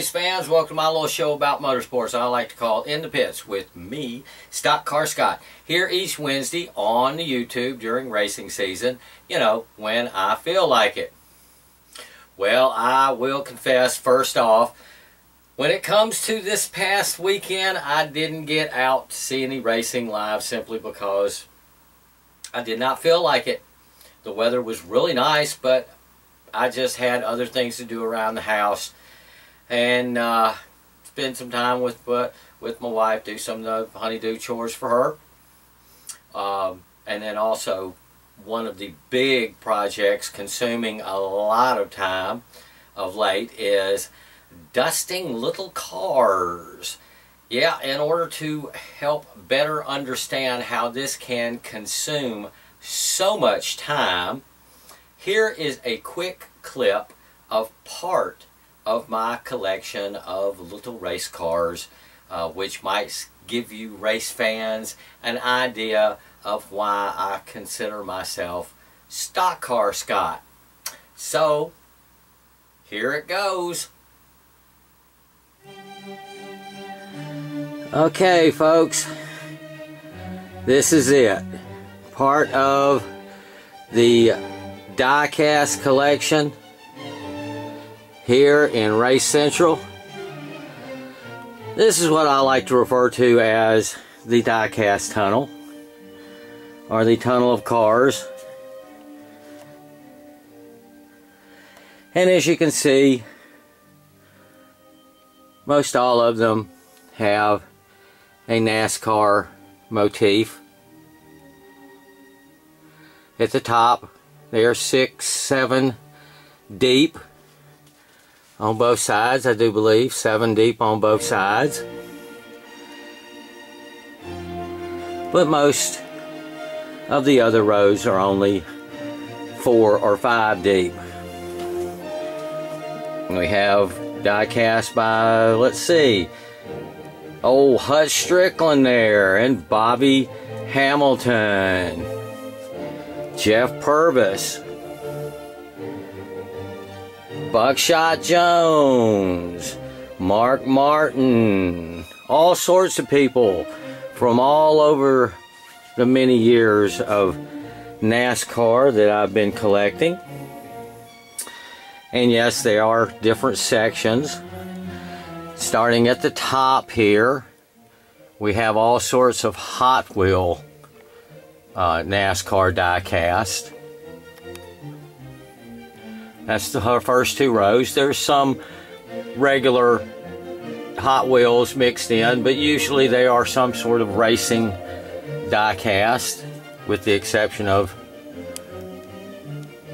race fans, welcome to my little show about motorsports I like to call In the Pits with me, Stock Car Scott. Here each Wednesday on the YouTube during racing season, you know, when I feel like it. Well, I will confess first off, when it comes to this past weekend, I didn't get out to see any racing live simply because I did not feel like it. The weather was really nice, but I just had other things to do around the house. And spend some time with my wife, do some of the honeydew chores for her. And then also, one of the big projects consuming a lot of time of late is dusting little cars. Yeah, in order to help better understand how this can consume so much time, here is a quick clip of part of my collection of little race cars, which might give you race fans an idea of why I consider myself Stock Car Scott. So, here it goes. Okay, folks, this is it. Part of the die-cast collection here in Race Central. This is what I like to refer to as the die-cast tunnel, or the tunnel of cars. And as you can see, most all of them have a NASCAR motif. At the top, they are 6, 7 deep on both sides, I do believe. 7 deep on both sides. But most of the other rows are only 4 or 5 deep. We have die cast by, let's see, old Hut Strickland there, and Bobby Hamilton, Jeff Purvis, Buckshot Jones, Mark Martin, all sorts of people from all over the many years of NASCAR that I've been collecting. And yes, there are different sections. Starting at the top here, we have all sorts of Hot Wheel NASCAR die-cast. That's the first 2 rows. There's some regular Hot Wheels mixed in, but usually they are some sort of racing die-cast, with the exception of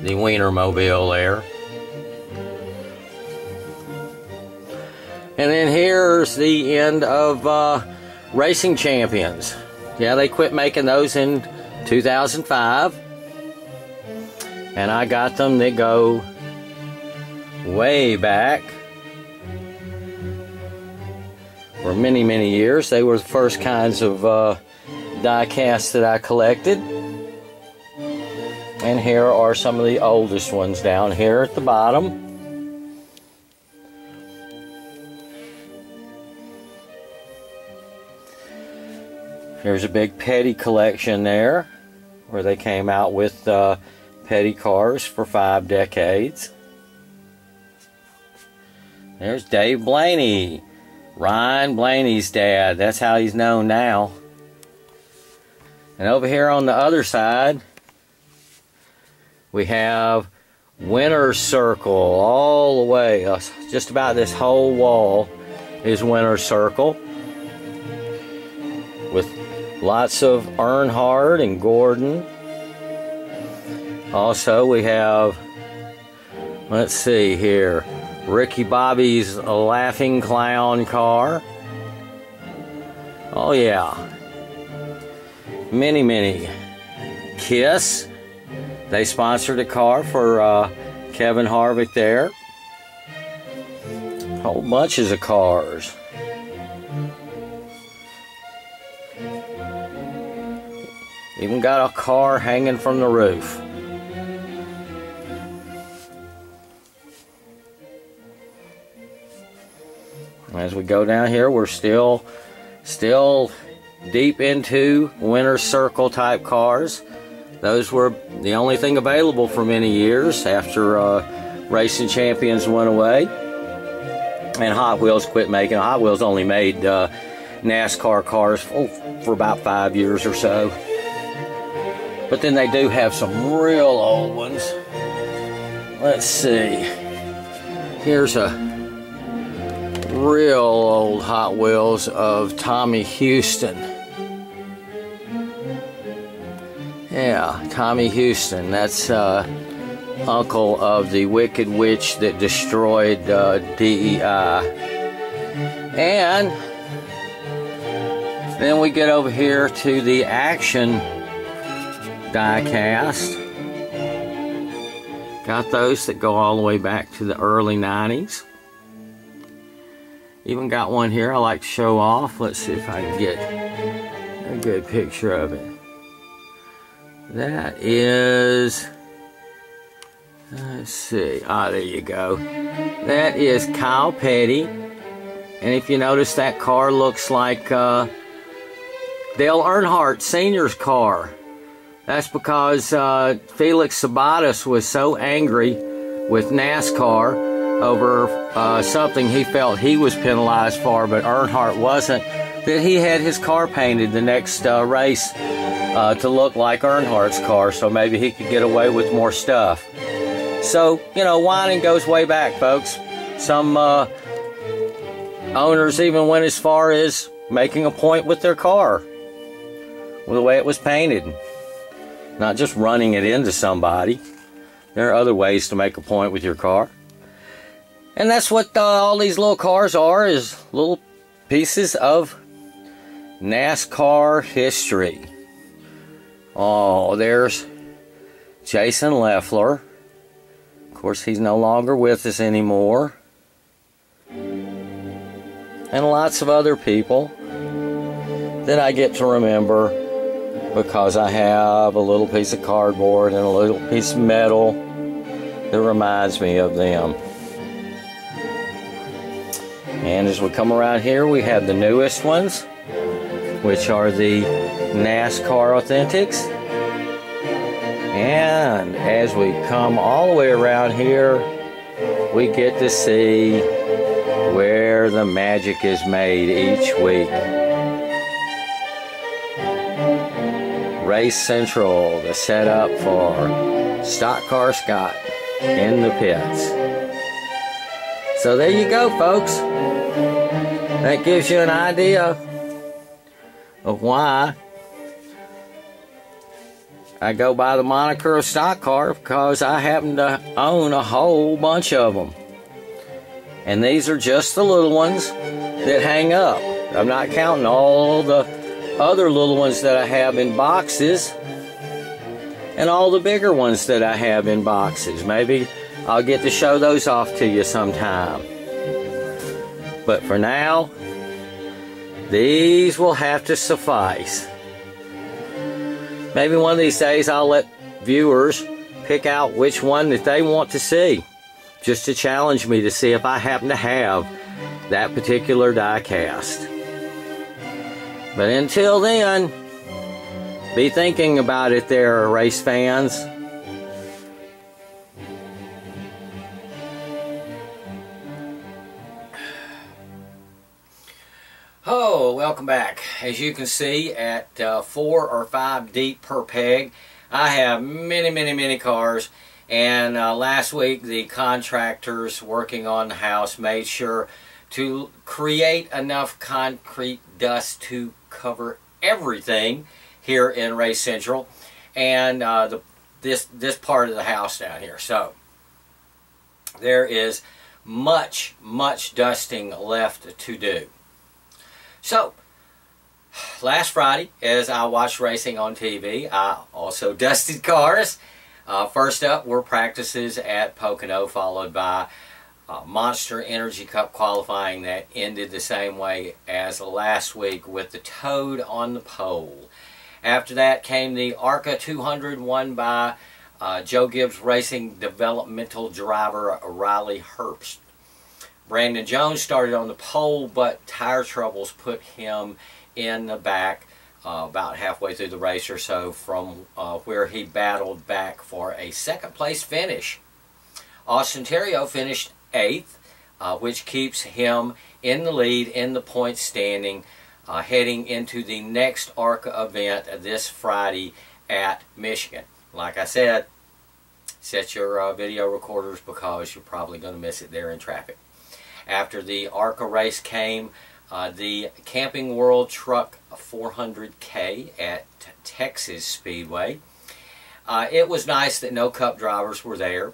the Wienermobile there. And then here's the end of Racing Champions. Yeah, they quit making those in 2005. And I got them. They go way back for many, many years. They were the first kinds of die casts that I collected. And here are some of the oldest ones down here at the bottom. Here's a big Petty collection there, where they came out with Petty cars for 5 decades. There's Dave Blaney, Ryan Blaney's dad. That's how he's known now. And over here on the other side, we have Winner's Circle all the way. Just about this whole wall is Winner's Circle, with lots of Earnhardt and Gordon. Also, we have, let's see here, Ricky Bobby's Laughing Clown car. Oh yeah. Many, many. Kiss. They sponsored a car for Kevin Harvick there. Whole bunches of cars. Even got a car hanging from the roof. As we go down here, we're still deep into winner's circle type cars. Those were the only thing available for many years after Racing Champions went away and Hot Wheels quit making. Hot Wheels only made NASCAR cars for about 5 years or so. But then they do have some real old ones. Let's see. Here's a real old Hot Wheels of Tommy Houston. Yeah, Tommy Houston. That's uncle of the Wicked Witch that destroyed DEI. And then we get over here to the action die-cast. Got those that go all the way back to the early 90s. Even got one here I like to show off. Let's see if I can get a good picture of it. That is, let's see, there you go. That is Kyle Petty. And if you notice, that car looks like Dale Earnhardt Sr.'s car. That's because Felix Sabates was so angry with NASCAR over something he felt he was penalized for, but Earnhardt wasn't, that he had his car painted the next race to look like Earnhardt's car, so maybe he could get away with more stuff. So, you know, whining goes way back, folks. Some owners even went as far as making a point with their car, with the way it was painted. Not just running it into somebody. There are other ways to make a point with your car. And that's what all these little cars are, is little pieces of NASCAR history. Oh, there's Jason Leffler. Of course, he's no longer with us anymore. And lots of other people that I get to remember because I have a little piece of cardboard and a little piece of metal that reminds me of them. And as we come around here, we have the newest ones, which are the NASCAR Authentics. And as we come all the way around here, we get to see where the magic is made each week. Race Central, the setup for StockCar Scott in the pits. So there you go, folks. That gives you an idea of why I go by the moniker of StockCar, because I happen to own a whole bunch of them. And these are just the little ones that hang up. I'm not counting all the other little ones that I have in boxes and all the bigger ones that I have in boxes. Maybe I'll get to show those off to you sometime. But for now, these will have to suffice. Maybe one of these days I'll let viewers pick out which one that they want to see, just to challenge me to see if I happen to have that particular die cast. But until then, be thinking about it there, race fans. Oh, welcome back. As you can see, at 4 or 5 deep per peg, I have many cars. And last week, the contractors working on the house made sure to create enough concrete dust to cover everything here in Race Central, and this part of the house down here. So there is much dusting left to do. So last Friday, as I watched racing on TV, I also dusted cars. First up were practices at Pocono, followed by Monster Energy Cup qualifying that ended the same way as last week with the toad on the pole. After that came the ARCA 200 won by Joe Gibbs Racing developmental driver Riley Herbst. Brandon Jones started on the pole, but tire troubles put him in the back about halfway through the race or so from where he battled back for a second place finish. Austin Theriault finished 8th, which keeps him in the lead in the points standing heading into the next ARCA event this Friday at Michigan. Like I said, set your video recorders because you're probably going to miss it there in traffic. After the ARCA race came the Camping World Truck 400K at Texas Speedway. It was nice that no Cup drivers were there.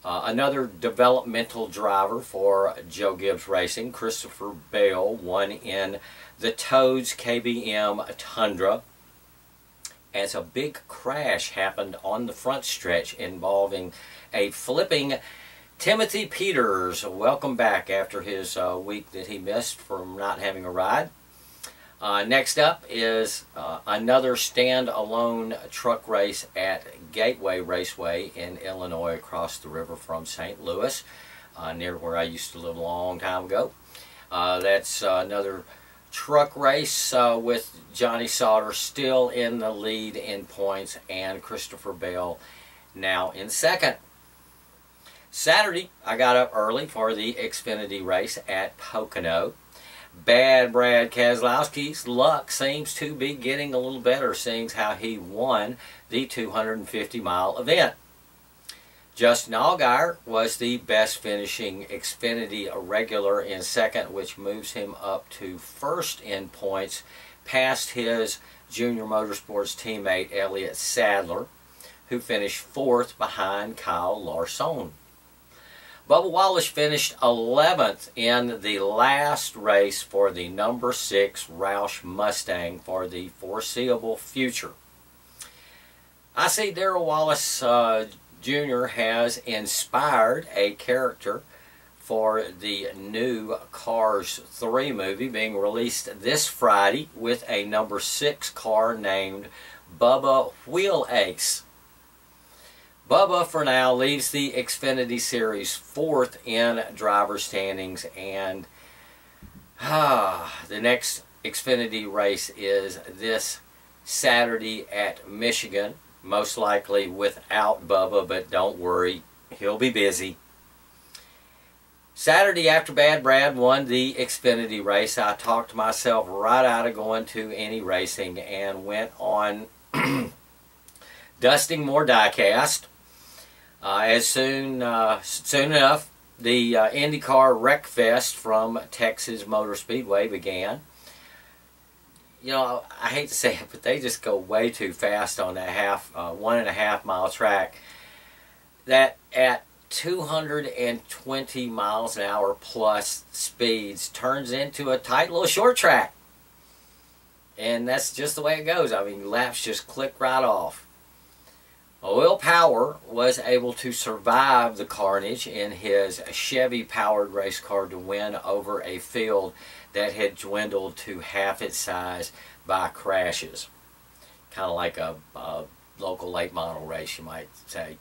Another developmental driver for Joe Gibbs Racing, Christopher Bale, won in the Toads KBM Tundra, as a big crash happened on the front stretch involving a flipping Timothy Peters. Welcome back after his week that he missed from not having a ride. Next up is another standalone truck race at Gateway Raceway in Illinois, across the river from St. Louis, near where I used to live a long time ago. That's another truck race with Johnny Sauter still in the lead in points and Christopher Bale now in second. Saturday, I got up early for the Xfinity race at Pocono. Bad Brad Keselowski's luck seems to be getting a little better, seeing how he won the 250-mile event. Justin Allgaier was the best finishing Xfinity regular in second, which moves him up to first in points, past his Junior Motorsports teammate Elliott Sadler, who finished fourth behind Kyle Larson. Bubba Wallace finished 11th in the last race for the number 6 Roush Mustang for the foreseeable future. I see Darrell Wallace Jr. has inspired a character for the new Cars 3 movie being released this Friday with a number 6 car named Bubba Wheel Ace. Bubba, for now, leaves the Xfinity Series 4th in driver standings, and the next Xfinity race is this Saturday at Michigan, most likely without Bubba, but don't worry, he'll be busy. Saturday, after Bad Brad won the Xfinity race, I talked myself right out of going to any racing and went on dusting more diecast. Soon enough, the IndyCar Wreck Fest from Texas Motor Speedway began. You know, I hate to say it, but they just go way too fast on that 1.5 mile track. That at 220 miles an hour plus speeds turns into a tight little short track. And that's just the way it goes. I mean, laps just click right off. Will Power was able to survive the carnage in his Chevy-powered race car to win over a field that had dwindled to half its size by crashes. Kind of like a local late model race, you might say.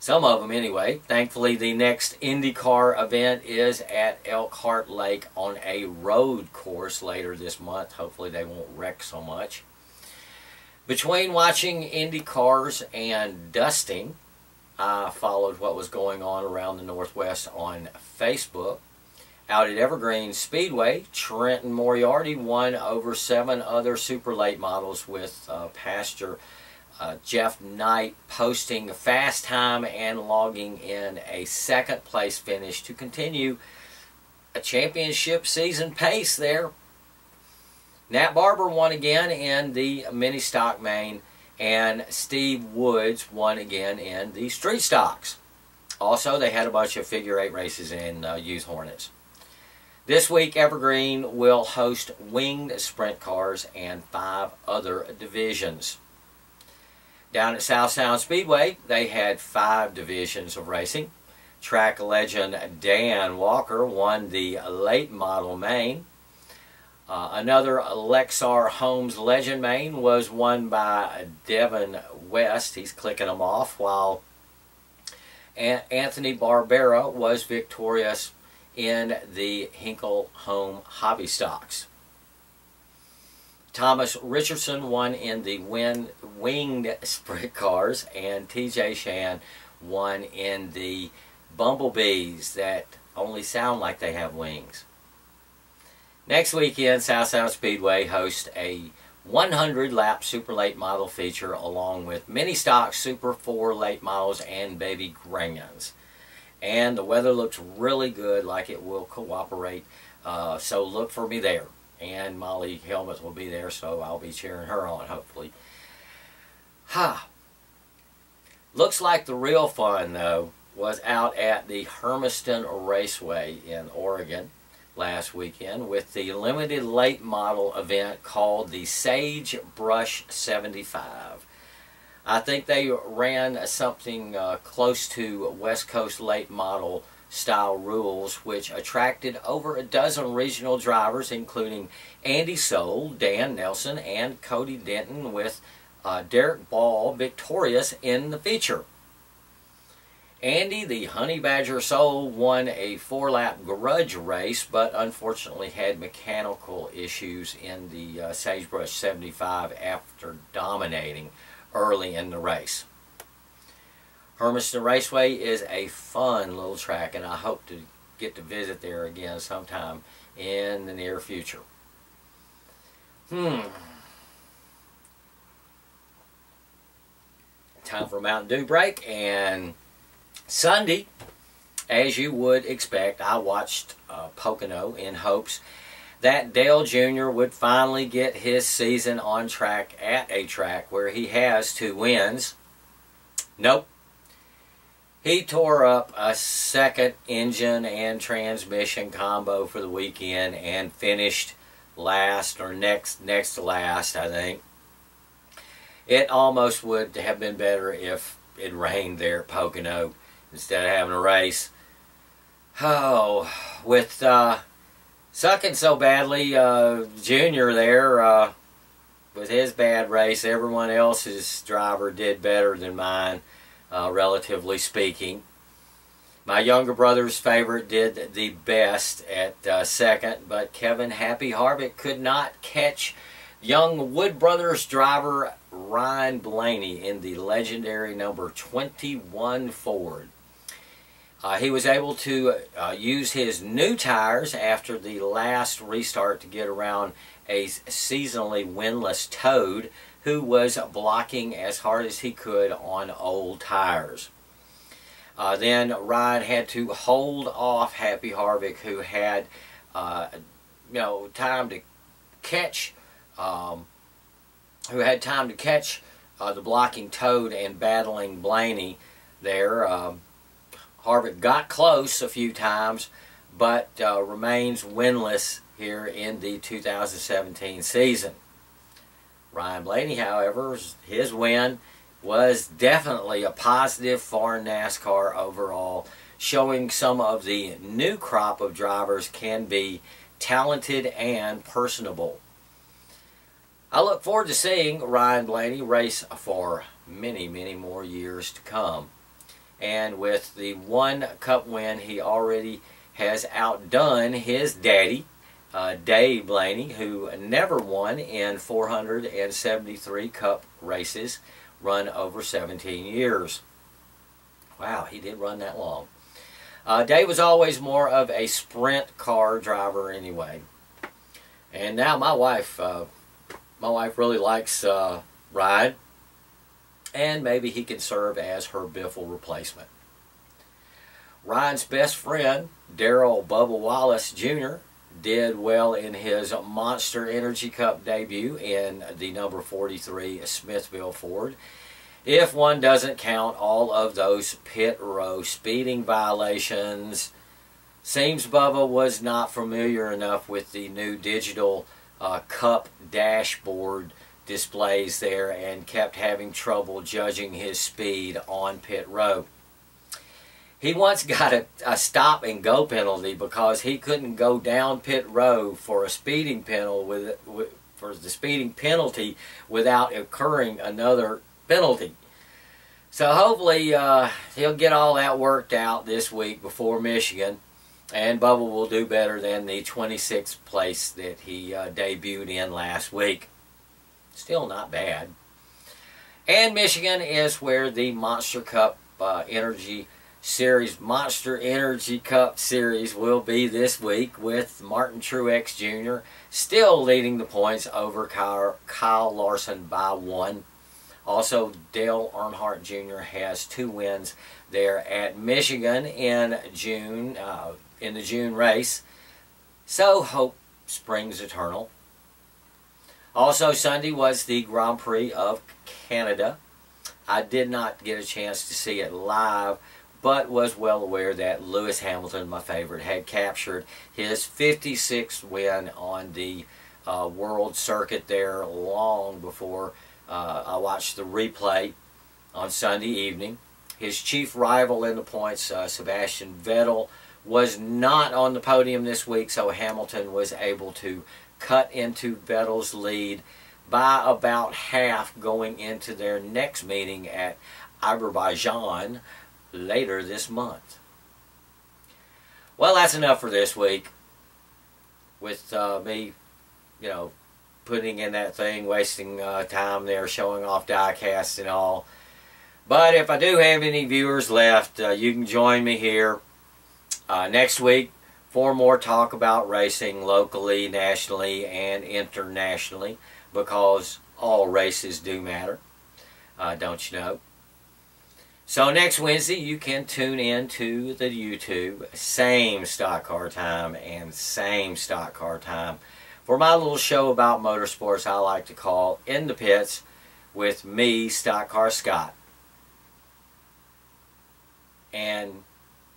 Some of them anyway. Thankfully, the next IndyCar event is at Elkhart Lake on a road course later this month. Hopefully they won't wreck so much. Between watching Indy cars and dusting, I followed what was going on around the Northwest on Facebook. Out at Evergreen Speedway, Trenton Moriarty won over 7 other super late models, with pastor Jeff Knight posting a fast time and logging in a second place finish to continue a championship season pace there. Nat Barber won again in the mini stock main, and Steve Woods won again in the street stocks. Also, they had a bunch of figure 8 races in youth Hornets. This week, Evergreen will host winged sprint cars and 5 other divisions. Down at South Sound Speedway, they had 5 divisions of racing. Track legend Dan Walker won the late model main. Another Lexar Homes Legend main was won by Devin West. He's clicking them off, while Anthony Barbera was victorious in the Hinkle Home Hobby Stocks. Thomas Richardson won in the winged sprint cars, and TJ Shan won in the bumblebees that only sound like they have wings. Next weekend, South Sound Speedway hosts a 100-lap super late model feature along with mini stock Super 4 late models and baby grands. And the weather looks really good, like it will cooperate, so look for me there. And Molly Helmets will be there, so I'll be cheering her on, hopefully. Looks like the real fun, though, was out at the Hermiston Raceway in Oregon last weekend with the limited late model event called the Sagebrush 75. I think they ran something close to West Coast late model style rules, which attracted over a dozen regional drivers, including Andy Soule, Dan Nelson, and Cody Denton, with Derek Ball victorious in the feature. Andy, the Honey Badger Soule, won a 4-lap garage race, but unfortunately had mechanical issues in the Sagebrush 75 after dominating early in the race. Hermiston Raceway is a fun little track, and I hope to get to visit there again sometime in the near future. Time for a Mountain Dew break, and Sunday, as you would expect, I watched Pocono in hopes that Dale Jr. would finally get his season on track at a track where he has 2 wins. Nope. He tore up a second engine and transmission combo for the weekend and finished last, or next to last, I think. It almost would have been better if it rained there at Pocono instead of having a race. Oh, with sucking so badly, Junior there, with his bad race, everyone else's driver did better than mine. Relatively speaking. My younger brother's favorite did the best at second, but Kevin Happy Harvick could not catch young Wood Brothers driver Ryan Blaney in the legendary number 21 Ford. He was able to use his new tires after the last restart to get around a seasonally winless Toad who was blocking as hard as he could on old tires. Then Ryan had to hold off Happy Harvick, who had time to catch the blocking Toad and battling Blaney there. Harvick got close a few times, but remains winless here in the 2017 season. Ryan Blaney, however, his win was definitely a positive for NASCAR overall, showing some of the new crop of drivers can be talented and personable. I look forward to seeing Ryan Blaney race for many, many more years to come. And with the 1 Cup win, he already has outdone his daddy, Dave Blaney, who never won in 473 Cup races run over 17 years. Wow, he did run that long. Dave was always more of a sprint car driver anyway. And now my wife really likes Ryan, and maybe he can serve as her Biffle replacement. Ryan's best friend, Darrell Bubba Wallace Jr., did well in his Monster Energy Cup debut in the number 43 Smithville Ford, if one doesn't count all of those pit row speeding violations. Seems Bubba was not familiar enough with the new digital Cup dashboard displays there and kept having trouble judging his speed on pit row. He once got a stop and go penalty because he couldn't go down pit row for a speeding penalty without incurring another penalty. So hopefully he'll get all that worked out this week before Michigan, And Bubba will do better than the 26th place that he debuted in last week. Still not bad. And Michigan is where the Monster Cup Energy Series, Monster Energy Cup Series will be this week, with Martin Truex Jr. still leading the points over Kyle Larson by 1. Also, Dale Earnhardt Jr. has 2 wins there at Michigan in June, in the June race. So hope springs eternal. Also, Sunday was the Grand Prix of Canada. I did not get a chance to see it live, but was well aware that Lewis Hamilton, my favorite, had captured his 56th win on the world circuit there long before I watched the replay on Sunday evening. His chief rival in the points, Sebastian Vettel, was not on the podium this week, so Hamilton was able to cut into Vettel's lead by about half going into their next meeting at Azerbaijan later this month. Well, that's enough for this week. With me, you know, putting in that thing, wasting time there, showing off diecasts and all. But if I do have any viewers left, you can join me here next week for more talk about racing locally, nationally, and internationally, because all races do matter, don't you know? So next Wednesday you can tune in to the YouTube, same Stock Car time and same Stock Car time, for my little show about motorsports I like to call In the Pits with me, Stock Car Scott. And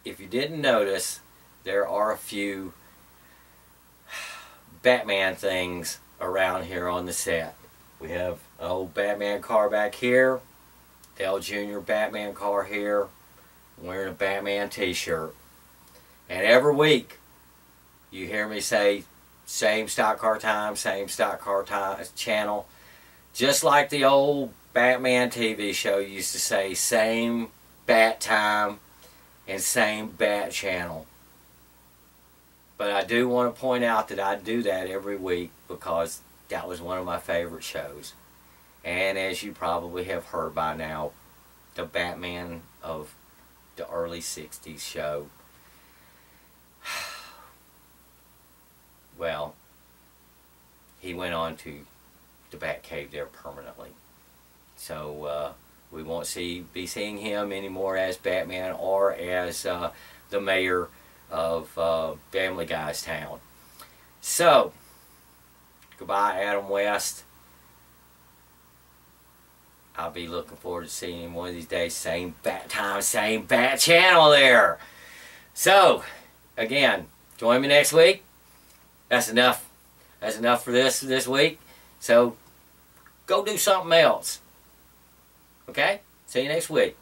if you didn't notice, there are a few Batman things around here on the set. We have an old Batman car back here, Dale Jr. Batman car here, wearing a Batman t-shirt. And every week you hear me say same Stock Car time, same Stock Car time channel, just like the old Batman TV show used to say, same Bat time and same Bat channel. But I do want to point out that I do that every week because that was one of my favorite shows. And as you probably have heard by now, the Batman of the early 60s show, well, he went on to the Batcave there permanently. So we won't be seeing him anymore as Batman or as the mayor of Family Guy's town. So, goodbye, Adam West. I'll be looking forward to seeing him one of these days. Same Bat time, same Bat channel there. So, again, join me next week. That's enough. That's enough for this week. So, go do something else. Okay? See you next week.